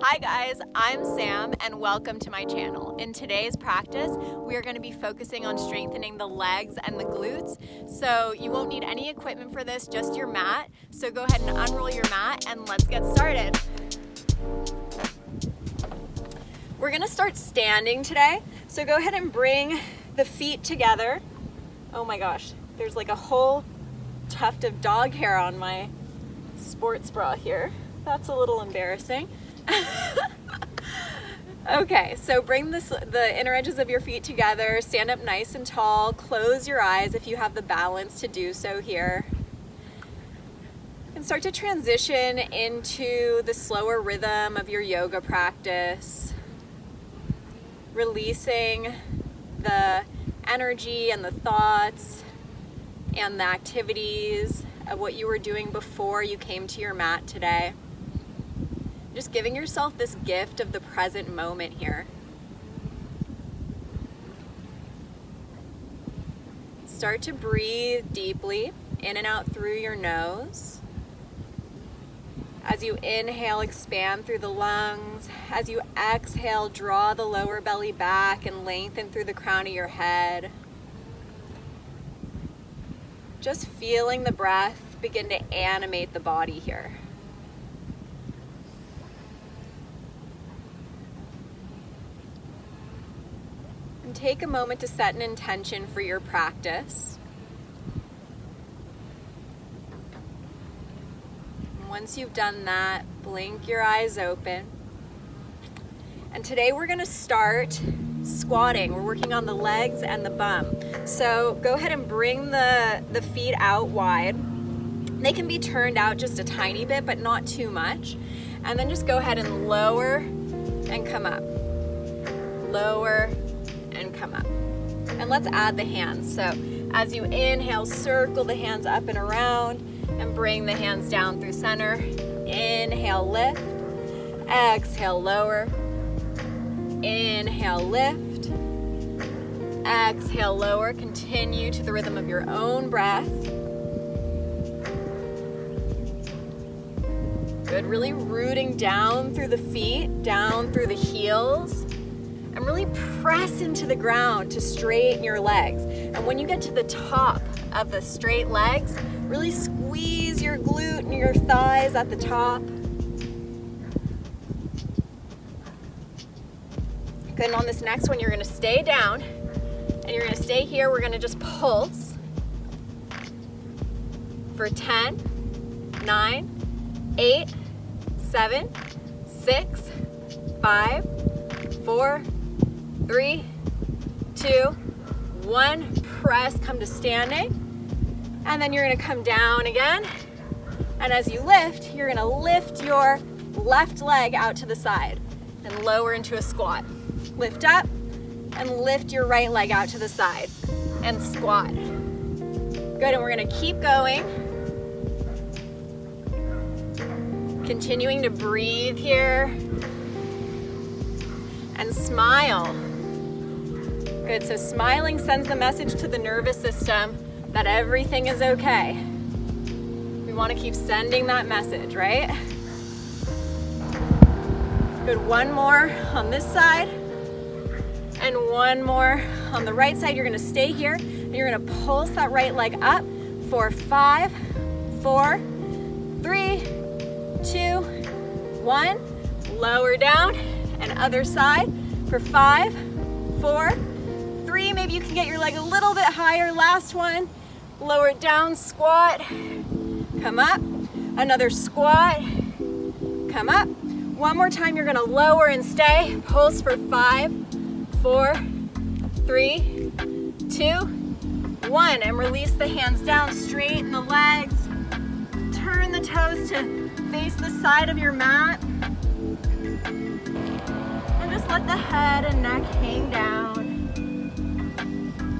Hi guys, I'm Sam and welcome to my channel. In today's practice, we are going to be focusing on strengthening the legs and the glutes. So you won't need any equipment for this, just your mat. So go ahead and unroll your mat and let's get started. We're going to start standing today. So go ahead and bring the feet together. Oh my gosh, there's like a whole tuft of dog hair on my sports bra here. That's a little embarrassing. Okay, so bring the inner edges of your feet together, stand up nice and tall, close your eyes if you have the balance to do so here. And start to transition into the slower rhythm of your yoga practice, releasing the energy and the thoughts and the activities of what you were doing before you came to your mat today. Just giving yourself this gift of the present moment here. Start to breathe deeply in and out through your nose. As you inhale, expand through the lungs. As you exhale, draw the lower belly back and lengthen through the crown of your head. Just feeling the breath begin to animate the body here. And take a moment to set an intention for your practice. And once you've done that, blink your eyes open. And today we're going to start squatting. We're working on the legs and the bum. So go ahead and bring the feet out wide. They can be turned out just a tiny bit, but not too much. And then just go ahead and lower and come up. Lower and come up. And let's add the hands. So as you inhale, circle the hands up and around and bring the hands down through center. Inhale, lift. Exhale, lower. Inhale, lift. Exhale, lower. Continue to the rhythm of your own breath. Good, really rooting down through the feet, down through the heels. And really press into the ground to straighten your legs. And when you get to the top of the straight legs, really squeeze your glute and your thighs at the top. Good, and on this next one, you're gonna stay down and you're gonna stay here. We're gonna just pulse for 10, 9, 8, 7, 6, 5, 4, 3, 2, 1. Press, come to standing. And then you're gonna come down again. And as you lift, you're gonna lift your left leg out to the side and lower into a squat. Lift up and lift your right leg out to the side and squat. Good, and we're gonna keep going. Continuing to breathe here and smile. Good, so smiling sends the message to the nervous system that everything is okay. We want to keep sending that message, right? Good, one more on this side and one more on the right side. You're gonna stay here and you're gonna pulse that right leg up for 5, 4, 3, 2, 1. Lower down and other side for 5, 4, 3. Maybe you can get your leg a little bit higher. Last one. Lower it down, squat. Come up. Another squat. Come up. One more time, you're gonna lower and stay. Pulse for 5, 4, 3, 2, 1. And release the hands down, straighten the legs. Turn the toes to face the side of your mat. And just let the head and neck hang down.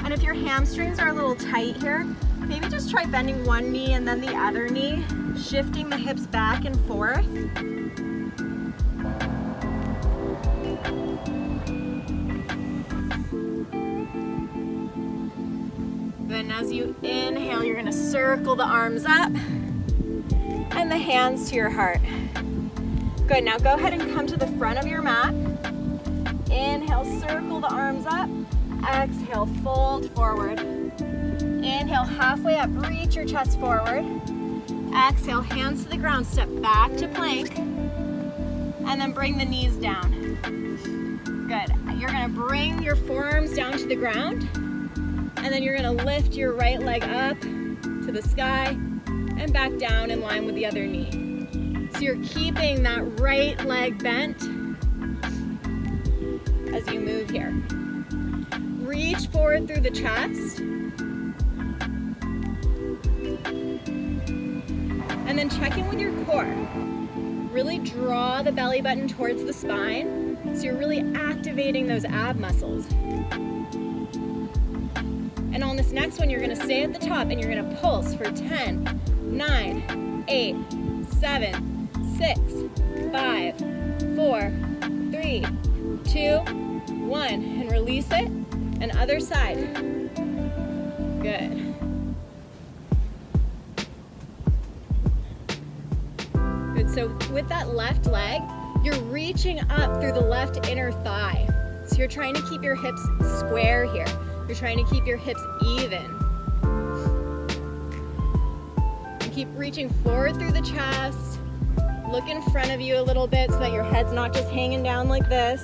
And if your hamstrings are a little tight here, maybe just try bending one knee and then the other knee, shifting the hips back and forth. Then as you inhale, you're gonna circle the arms up and the hands to your heart. Good, now go ahead and come to the front of your mat. Inhale, circle the arms up. Exhale, fold forward. Inhale, halfway up, reach your chest forward. Exhale, hands to the ground, step back to plank. And then bring the knees down. Good, you're gonna bring your forearms down to the ground. And then you're gonna lift your right leg up to the sky and back down in line with the other knee. So you're keeping that right leg bent as you move here. Reach forward through the chest. And then check in with your core. Really draw the belly button towards the spine. So you're really activating those ab muscles. And on this next one, you're gonna stay at the top and you're gonna pulse for 10, 9, 8, 7, 6, 5, 4, 3, 2, 1. And release it. And other side. Good. Good, so with that left leg, you're reaching up through the left inner thigh. So you're trying to keep your hips square here. You're trying to keep your hips even. And keep reaching forward through the chest. Look in front of you a little bit so that your head's not just hanging down like this.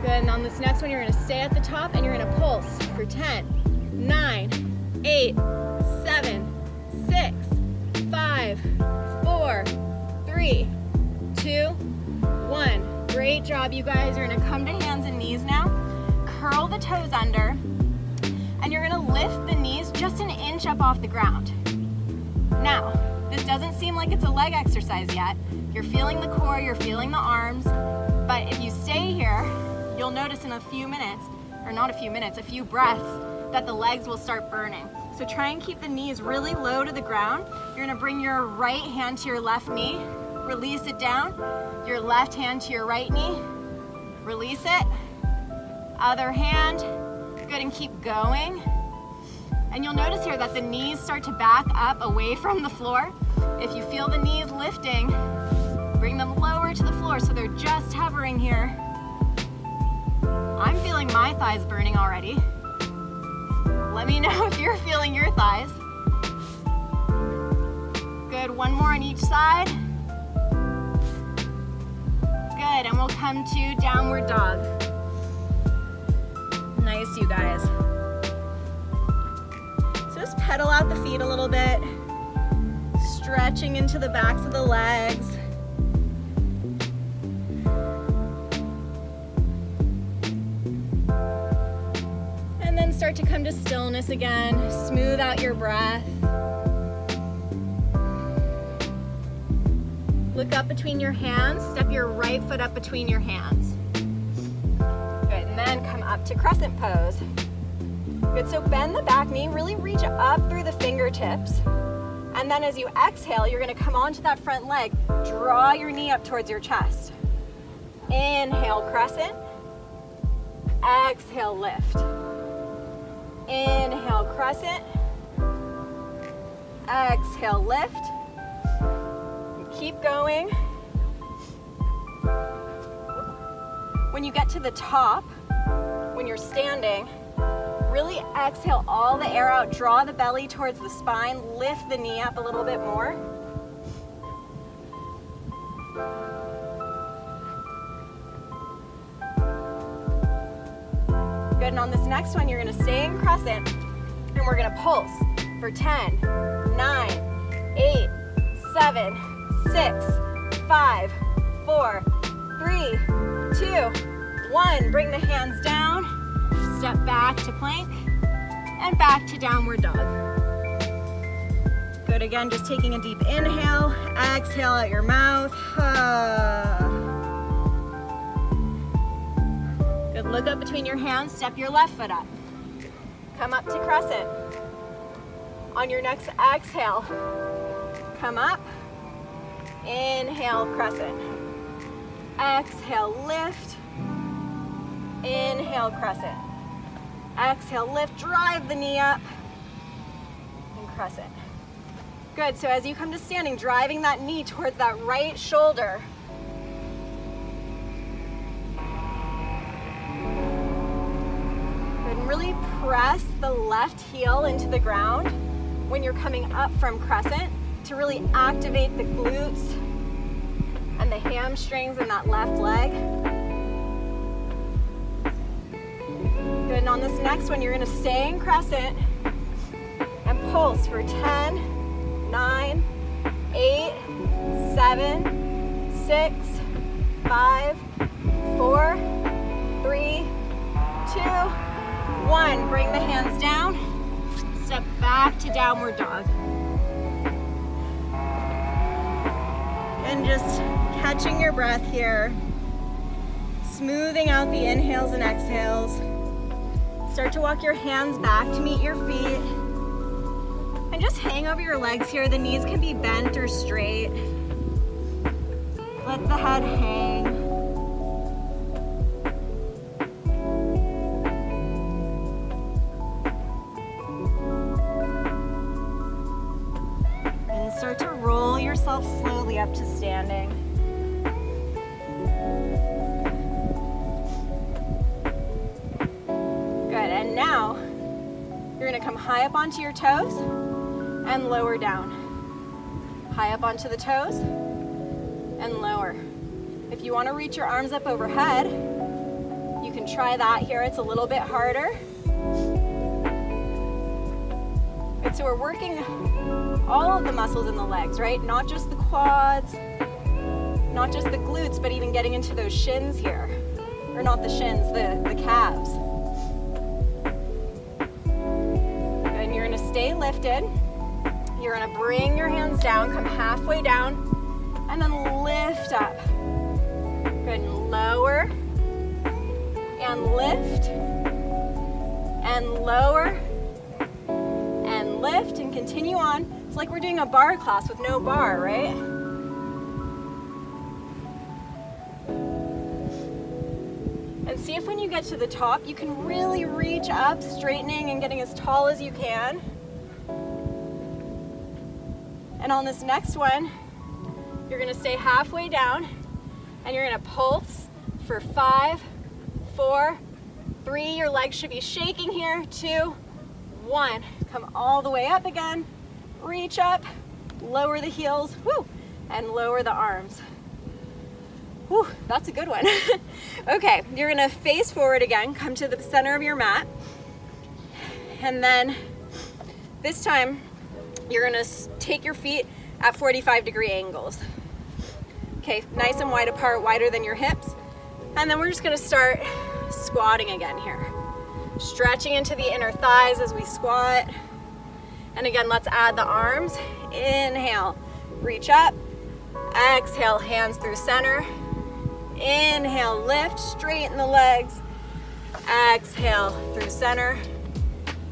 Good, and on this next one, you're gonna stay at the top and you're gonna pulse for 10, 9, 8, 7, 6, 5, 4, 3, 2, 1. Great job, you guys. You're gonna come to hands and knees now. Curl the toes under. And you're gonna lift the knees just an inch up off the ground. Now, this doesn't seem like it's a leg exercise yet. You're feeling the core, you're feeling the arms, but if you stay here, you'll notice in a few minutes, or not a few minutes, a few breaths, that the legs will start burning. So try and keep the knees really low to the ground. You're gonna bring your right hand to your left knee, release it down, your left hand to your right knee, release it, other hand, good, and keep going. And you'll notice here that the knees start to back up away from the floor. If you feel the knees lifting, bring them lower to the floor so they're just hovering here. I'm feeling my thighs burning already. Let me know if you're feeling your thighs. Good, one more on each side. Good, and we'll come to downward dog. Nice, you guys. So just pedal out the feet a little bit, stretching into the backs of the legs. And then start to come to stillness again. Smooth out your breath. Look up between your hands. Step your right foot up between your hands. Good, and then come up to crescent pose. Good, so bend the back knee, really reach up through the fingertips. And then as you exhale, you're gonna come onto that front leg. Draw your knee up towards your chest. Inhale, crescent. Exhale, lift. Inhale, crescent. Exhale, lift. Keep going. When you get to the top, when you're standing, really exhale all the air out, draw the belly towards the spine, lift the knee up a little bit more. Good, and on this next one, you're gonna stay in crescent, and we're gonna pulse for 10, 9, 8, 7, 6, 5, 4, 3, 2, 1. Bring the hands down, step back to plank, and back to downward dog. Good, again, just taking a deep inhale, exhale out your mouth. Good, look up between your hands, step your left foot up. Come up to crescent. On your next exhale, come up. Inhale, crescent. Exhale, lift. Inhale, crescent. Exhale, lift, drive the knee up. And crescent. Good, so as you come to standing, driving that knee towards that right shoulder. Good, and really press the left heel into the ground when you're coming up from crescent to really activate the glutes and the hamstrings in that left leg. Good, and on this next one, you're gonna stay in crescent and pulse for 10, 9, 8, 7, 6, 5, 4, 3, 2, 1. Bring the hands down, step back to downward dog. And just catching your breath here, smoothing out the inhales and exhales. Start to walk your hands back to meet your feet. And just hang over your legs here. The knees can be bent or straight. Let the head hang. And start to roll yourself slowly up to standing. Good, and now you're gonna come high up onto your toes and lower down. High up onto the toes and lower. If you wanna reach your arms up overhead, you can try that here. It's a little bit harder. Good, so we're working all of the muscles in the legs, right? Not just the quads, not just the glutes, but even getting into those shins here. Or not the shins, the calves. Good, and you're gonna stay lifted. You're gonna bring your hands down, come halfway down, and then lift up. Good, and lower, and lift, and lower, and lift, and continue on. It's like we're doing a bar class with no bar, right? And see if when you get to the top, you can really reach up, straightening and getting as tall as you can. And on this next one, you're gonna stay halfway down and you're gonna pulse for 5, 4, 3, your legs should be shaking here, 2, 1. Come all the way up again, reach up, lower the heels, woo, and lower the arms. Whew, that's a good one. Okay, you're gonna face forward again, come to the center of your mat, and then this time you're gonna take your feet at 45-degree angles. Okay, nice and wide apart, wider than your hips. And then we're just gonna start squatting again here. Stretching into the inner thighs as we squat. And again, let's add the arms. Inhale, reach up. Exhale, hands through center. Inhale, lift, straighten the legs. Exhale, through center.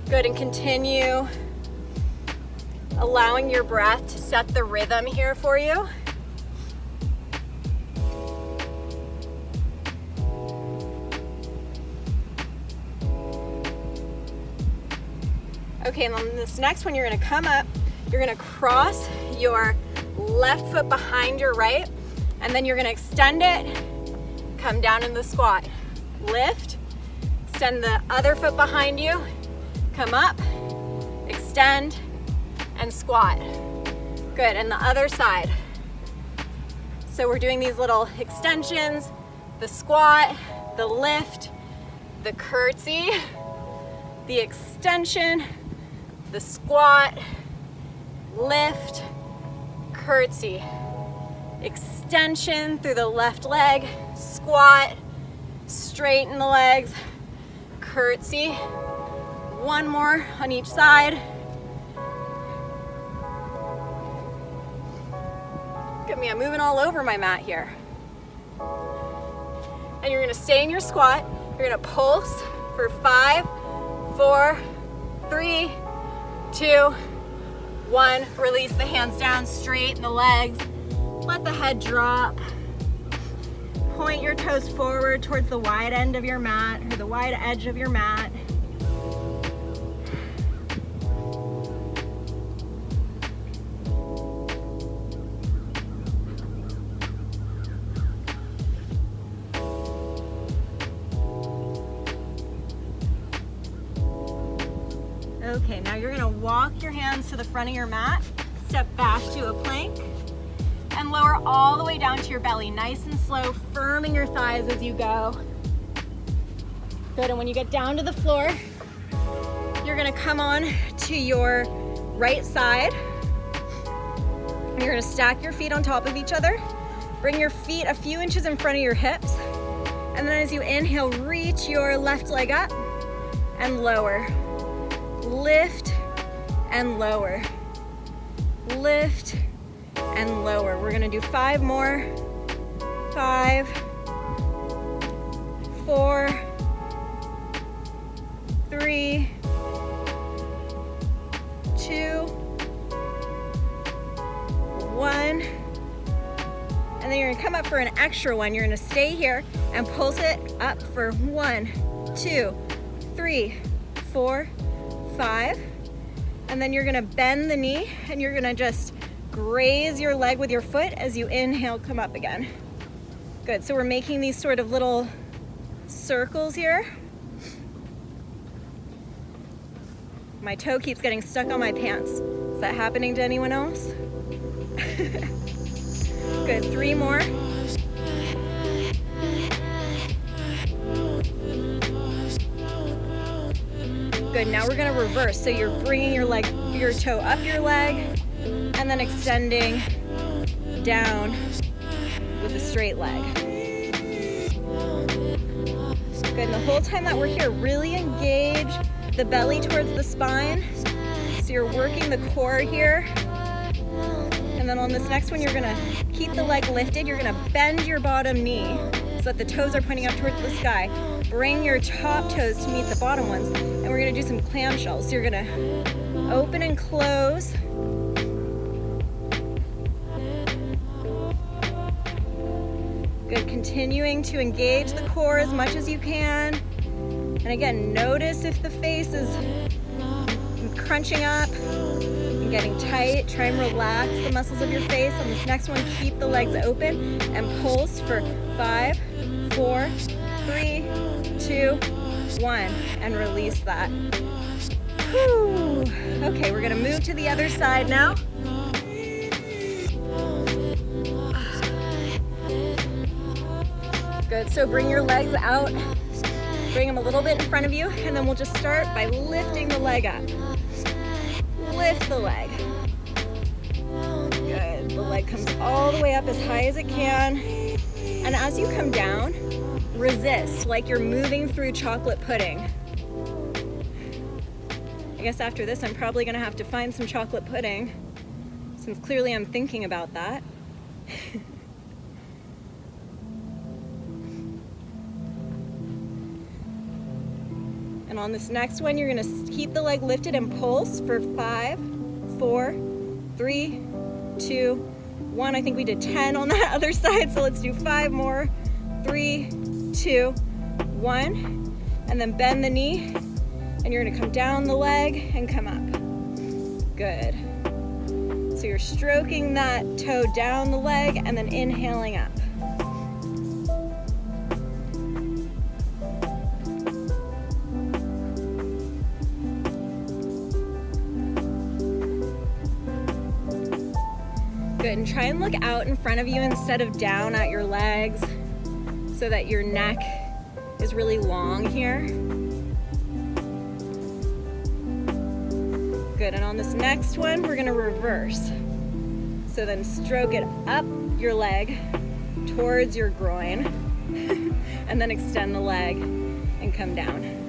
Good, and continue allowing your breath to set the rhythm here for you. Okay, and on this next one, you're gonna come up, you're gonna cross your left foot behind your right, and then you're gonna extend it, come down in the squat. Lift, extend the other foot behind you, come up, extend, and squat. Good, and the other side. So we're doing these little extensions, the squat, the lift, the curtsy, the extension, the squat, lift, curtsy, extension through the left leg, squat, straighten the legs, curtsy. One more on each side. Look at me, I'm moving all over my mat here. And you're gonna stay in your squat. You're gonna pulse for 5, 4, 3, 2, 1. Release the hands down, straighten the legs. Let the head drop. Point your toes forward towards the wide end of your mat, or the wide edge of your mat. Okay, now you're gonna walk your hands to the front of your mat, step back to a plank, and lower all the way down to your belly, nice and slow, firming your thighs as you go. Good, and when you get down to the floor, you're gonna come on to your right side. You're gonna stack your feet on top of each other. Bring your feet a few inches in front of your hips. And then as you inhale, reach your left leg up and lower. Lift and lower. Lift and lower. We're gonna do 5 more. 5, 4, 3, 2, 1. And then you're gonna come up for an extra one. You're gonna stay here and pulse it up for 1, 2, 3, 4, 5. And then you're gonna bend the knee and you're gonna just graze your leg with your foot as you inhale, come up again. Good, so we're making these sort of little circles here. My toe keeps getting stuck on my pants. Is that happening to anyone else? Good, 3 more. Good, now we're gonna reverse. So you're bringing your toe up your leg and then extending down with a straight leg. Good, and the whole time that we're here, really engage the belly towards the spine. So you're working the core here. And then on this next one, you're gonna keep the leg lifted. You're gonna bend your bottom knee so that the toes are pointing up towards the sky. Bring your top toes to meet the bottom ones. And we're gonna do some clamshells. So you're gonna open and close. Good, continuing to engage the core as much as you can. And again, notice if the face is crunching up and getting tight. Try and relax the muscles of your face. On this next one, keep the legs open and pulse for 5, 4, 3, 2, 1, and release that. Whew. Okay, we're gonna move to the other side now. Good, so bring your legs out. Bring them a little bit in front of you, and then we'll just start by lifting the leg up. Lift the leg. Good, the leg comes all the way up as high as it can. And as you come down, resist like you're moving through chocolate pudding. I guess after this, I'm probably gonna have to find some chocolate pudding, since clearly I'm thinking about that. And on this next one, you're gonna keep the leg lifted and pulse for 5, 4, 3, 2, 1. I think we did 10 on that other side, so let's do 5 more. 3, 2, 1. And then bend the knee, and you're gonna come down the leg and come up. Good. So you're stroking that toe down the leg and then inhaling up. Good, and try and look out in front of you instead of down at your legs so that your neck is really long here. Good, and on this next one, we're gonna reverse. So then stroke it up your leg towards your groin and then extend the leg and come down.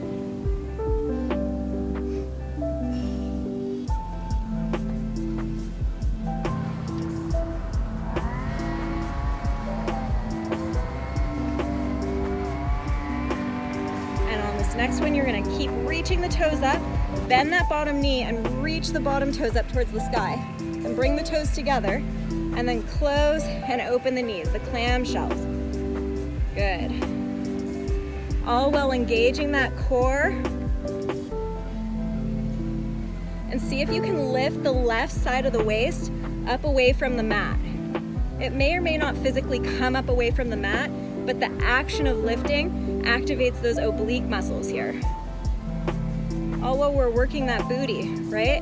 Next one, you're gonna keep reaching the toes up, bend that bottom knee and reach the bottom toes up towards the sky. And bring the toes together and then close and open the knees, the clamshells. Good. All while engaging that core. And see if you can lift the left side of the waist up away from the mat. It may or may not physically come up away from the mat, but the action of lifting activates those oblique muscles here. all while we're working that booty, right?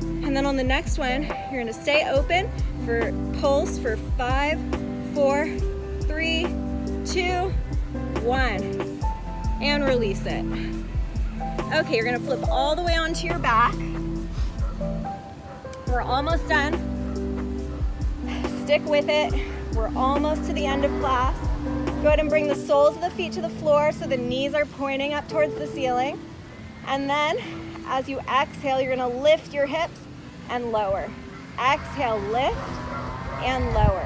And then on the next one, you're gonna stay open for pulse for 5, 4, 3, 2, 1, and release it. Okay, you're gonna flip all the way onto your back. We're almost done. Stick with it. We're almost to the end of class. Go ahead and bring the soles of the feet to the floor so the knees are pointing up towards the ceiling. And then as you exhale, you're gonna lift your hips and lower. Exhale, lift and lower.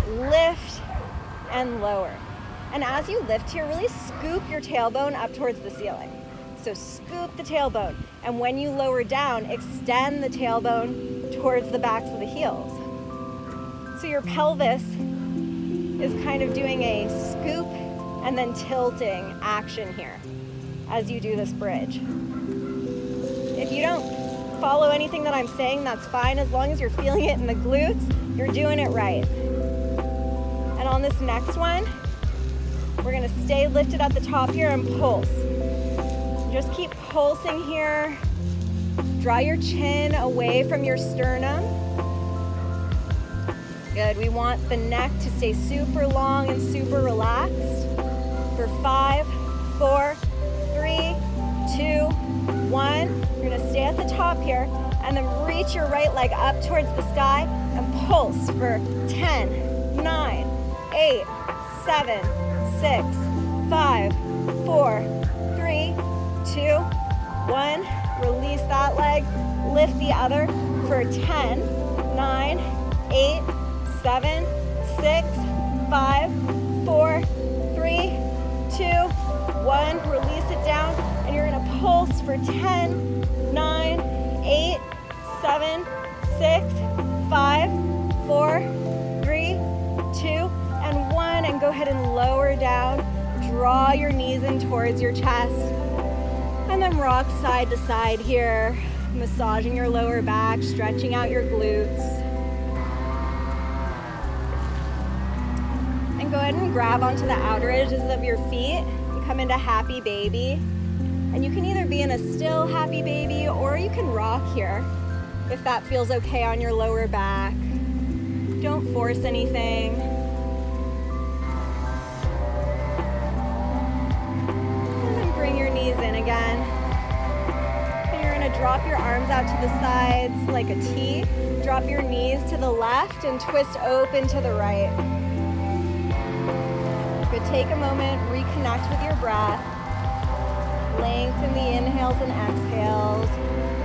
Lift and lower. And as you lift here, really scoop your tailbone up towards the ceiling. So scoop the tailbone. And when you lower down, extend the tailbone towards the backs of the heels. So your pelvis is kind of doing a scoop and then tilting action here as you do this bridge. If you don't follow anything that I'm saying, that's fine. As long as you're feeling it in the glutes, you're doing it right. And on this next one, we're gonna stay lifted at the top here and pulse. Just keep pulsing here. Draw your chin away from your sternum. Good, we want the neck to stay super long and super relaxed. For 5, 4, 3, 2, 1. You're gonna stay at the top here and then reach your right leg up towards the sky and pulse for 10, 9, 8, 7, 6, 5, 4, 3, 2, 1. Release that leg, lift the other for 10, 9, 8, 7, 6, 5, 4, 3, 2, 1. Release it down and you're gonna pulse for 10, 9, 8, 7, 6, 5, 4, 3, 2, and 1. And go ahead and lower down. Draw your knees in towards your chest. And then rock side to side here, massaging your lower back, stretching out your glutes. And go ahead and grab onto the outer edges of your feet and come into happy baby. And you can either be in a still happy baby or you can rock here if that feels okay on your lower back. Don't force anything. And then bring your knees in again. And you're gonna drop your arms out to the sides like a T. Drop your knees to the left and twist open to the right. Good, take a moment, reconnect with your breath. Lengthen the inhales and exhales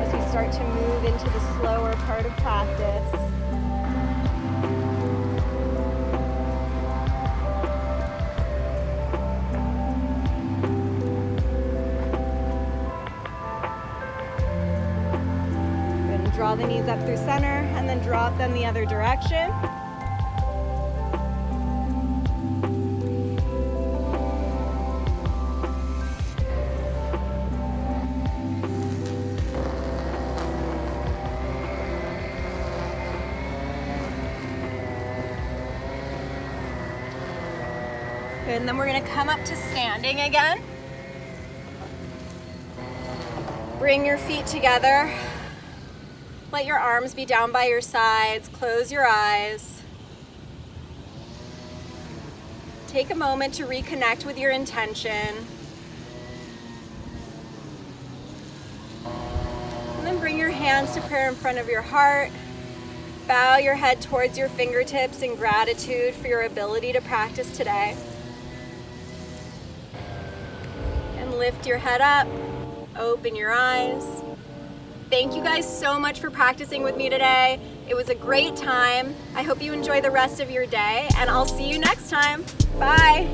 as we start to move into the slower part of practice. Good, and draw the knees up through center and then drop them the other direction. Good, and then we're gonna come up to standing again. Bring your feet together. Let your arms be down by your sides. Close your eyes. Take a moment to reconnect with your intention. And then bring your hands to prayer in front of your heart. Bow your head towards your fingertips in gratitude for your ability to practice today. Lift your head up, open your eyes. Thank you guys so much for practicing with me today. It was a great time. I hope you enjoy the rest of your day, and I'll see you next time. Bye.